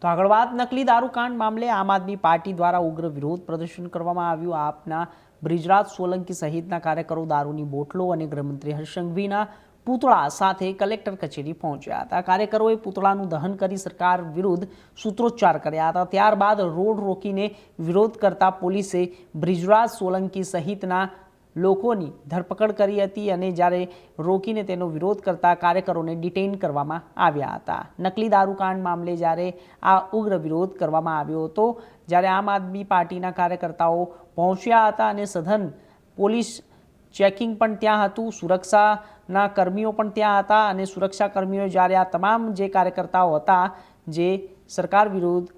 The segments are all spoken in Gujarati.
તો આગળ વાત નકલી દારૂકાંડ મામલે આમ આદમી પાર્ટી દ્વારા ઉગ્ર વિરોધ પ્રદર્શન કરવામાં આવ્યું। આપના બ્રિજરાજ સોલંકી સહિતના કાર્યકરો દારૂની બોટલો અને ગૃહમંત્રી હર્ષ સંઘવીના પૂતળા સાથે કલેક્ટર કચેરી પહોંચ્યા હતા। કાર્યકરોએ પૂતળાનું દહન કરી સરકાર વિરુદ્ધ સૂત્રોચ્ચાર કર્યા હતા। ત્યારબાદ રોડ રોકીને વિરોધ કરતા પોલીસે બ્રિજરાજ સોલંકી સહિતના લોકોની ધરપકડ કરી હતી અને જ્યારે રોકીને તેનો વિરોધ કરતા કાર્યકરોને ડિટેઇન કરવામાં આવ્યા હતા। નકલી દારૂકાંડ મામલે જ્યારે આ ઉગ્ર વિરોધ કરવામાં આવ્યો હતો, જ્યારે આમ આદમી પાર્ટીના કાર્યકર્તાઓ પહોંચ્યા હતા અને સઘન પોલીસ ચેકિંગ પણ ત્યાં હતું, સુરક્ષાના કર્મીઓ પણ ત્યાં હતા અને સુરક્ષાકર્મીઓ જ્યારે આ તમામ જે કાર્યકર્તાઓ હતા જે સરકાર વિરુદ્ધ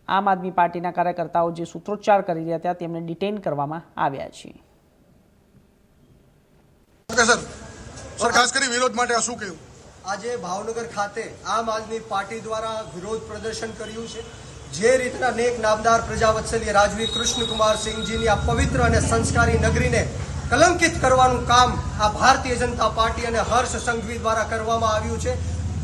આમ આદમી પાર્ટીના કાર્યકર્તાઓ જે સૂત્રોચ્ચાર કરી રહ્યા હતા તેમને ડિટેઇન કરવામાં આવ્યા છે। સર ખાસ કરી વિરોધ માટે શું કહ્યું? આજે ભાવનગર ખાતે આમ આદમી પાર્ટી દ્વારા વિરોધ પ્રદર્શન કર્યું છે। જે રીતના નેક નામદાર પ્રજાવત્સલ્ય રાજવી કૃષ્ણકુમાર સિંહજીની આ પવિત્ર અને સંસ્કારી નગરીને કલંકિત કરવાનું કામ આ ભારતીય જનતા પાર્ટી અને હર્ષ સંઘવી દ્વારા કરવામાં આવ્યું છે।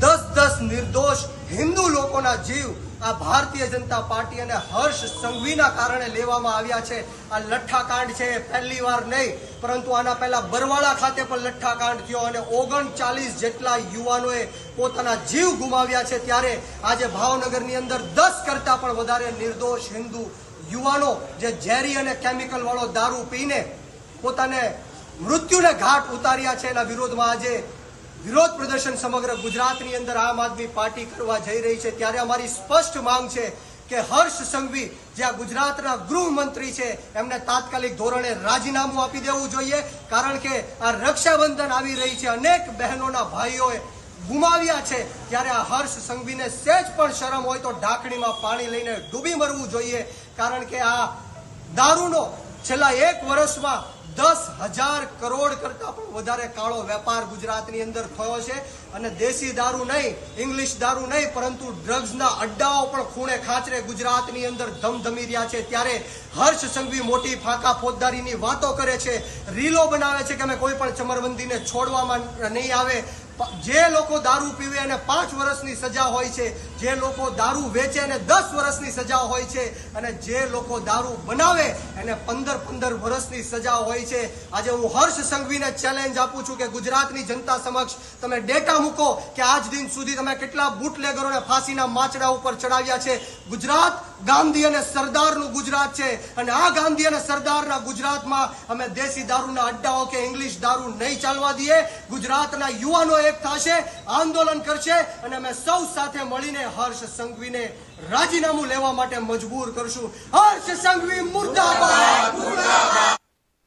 10 નિર્દોષ હિન્દુ લોકોના જીવ આ ભારતીય જનતા પાર્ટી અને હર્ષ સંઘવીના કારણે લેવામાં આવ્યા છે। આ લઠ્ઠાકાંડ છે પહેલી વાર નહીં, પરંતુ આના પહેલા બરવાળા ખાતે પણ લઠ્ઠાકાંડ થયો અને 39 જેટલા યુવાનોએ પોતાના જીવ ગુમાવ્યા છે। ત્યારે આજે ભાવનગરની અંદર 10 કરતાં પણ વધારે નિર્દોષ હિન્દુ યુવાનો જે ઝેરી અને કેમિકલ વાળો દારૂ પીને પોતાને મૃત્યુને ઘાટ ઉતાર્યા છે, એના વિરોધમાં આજે વિરોધ પ્રદર્શન સમગ્ર ગુજરાતની અંદર આમ આદમી પાર્ટી કરવા જઈ રહી છે। ત્યારે અમારી સ્પષ્ટ માંગ છે કે હર્ષ સંઘવી જે આ ગુજરાતના ગૃહમંત્રી છે એમને તાત્કાલિક ધોરણે રાજીનામું આપી દેવું જોઈએ, કારણ કે આ રક્ષાબંધન આવી રહી છે, અનેક બહેનોના ભાઈઓએ ગુમાવ્યા છે। ત્યારે આ હર્ષ સંઘવીને સહેજ પણ શરમ હોય તો ઢાંકણીમાં પાણી લઈને ડૂબી મરવું જોઈએ, કારણ કે આ દારૂનો છેલ્લા 1 વર્ષમાં 10,000 કરોડ કરતા પણ વધારે કાળો વેપાર ગુજરાતની અંદર થયો છે અને દેશી દારૂ નહીં, ઇંગ્લિશ દારૂ નહીં, પરંતુ ડ્રગ્સના અડ્ડાઓ પણ ખૂણે ખાંચરે ગુજરાતની અંદર ધમધમી રહ્યા છે। ત્યારે હર્ષ સંઘવી મોટી ફાંકા ફોજદારીની વાતો કરે છે, રીલો બનાવે છે કે અમે કોઈ પણ ચમરબંધીને છોડવામાં નહીં આવે। જે લોકો દારૂ પીવે અને 5 વર્ષની સજા હોય છે, જે લોકો દારૂ વેચે અને 10 વર્ષની સજા હોય છે અને જે લોકો દારૂ બનાવે એને 15 વર્ષની સજા હોય છે। આજે હું હર્ષ સંઘવીને ચેલેન્જ આપું છું કે ગુજરાતની જનતા સમક્ષ તમે ડેટા મૂકો કે આજ દિન સુધી તમે કેટલા બુટલેગરોને ફાંસીના માચડા ઉપર ચડાવ્યા છે। ગુજરાત ગાંધી અને સરદારનું ગુજરાત છે અને આ ગાંધી અને સરદારના ગુજરાતમાં અમે દેશી દારૂના અડ્ડાઓ કે ઇંગ્લિશ દારૂ નહીં ચાલવા દઈએ। ગુજરાતના યુવાનો એક થશે, આંદોલન કરશે અને અમે સૌ સાથે મળીને હર્ષ સંઘવીને રાજીનામું લેવા માટે મજબૂર કરશું। હર્ષ સંઘવી મુર્દાબાદ।